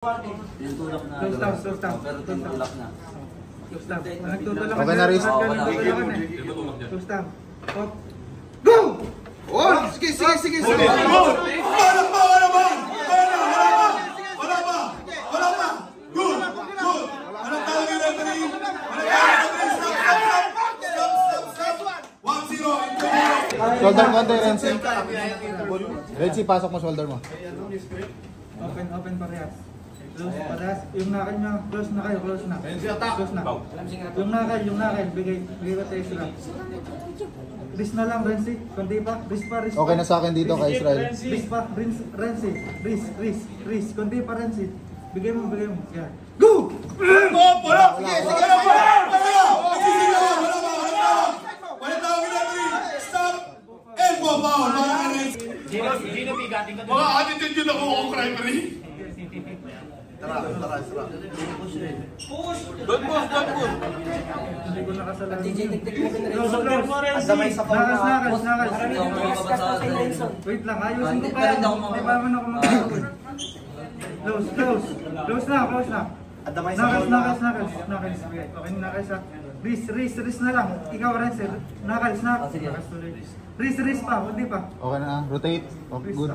Yung tulak na. Pero tinulak na. Okay na, Riz. Go! Oh, sige. Wala pa! Good! Anong tawag yung referee? Stop! 1-0. Shoulder konti, Renzi. Renzi, pasok mo shoulder mo. Open parehas. Close parehas. Yung nakal nyo, close na kayo, close na. Close na. Yung nakal, bigay ko sa Isra. Wrist na lang, Renzi. Kundi pa, wrist pa. Okay na sa akin dito kay Israel. Wrist pa, Renzi. Wrist. Kundi pa, Renzi. Bigay mo. Yan. Go! Wala! Sige! Wala tawag yung referee! Stop! Elbow foul! Gino bigating ka doon. Mga attitude yun ako kung referee. Tara. Push! Don't push! Hindi ko nakasalan. Damay sa Wait lang, ayusin ko pa yan. Hindi pa naman ako mag-awin. Close na. Nakals. Okay, nakals ha. Wrist na lang. Ikaw, Renzi. Nakals na. Wrist pa, hindi pa. Okay na, rotate. Oh, good.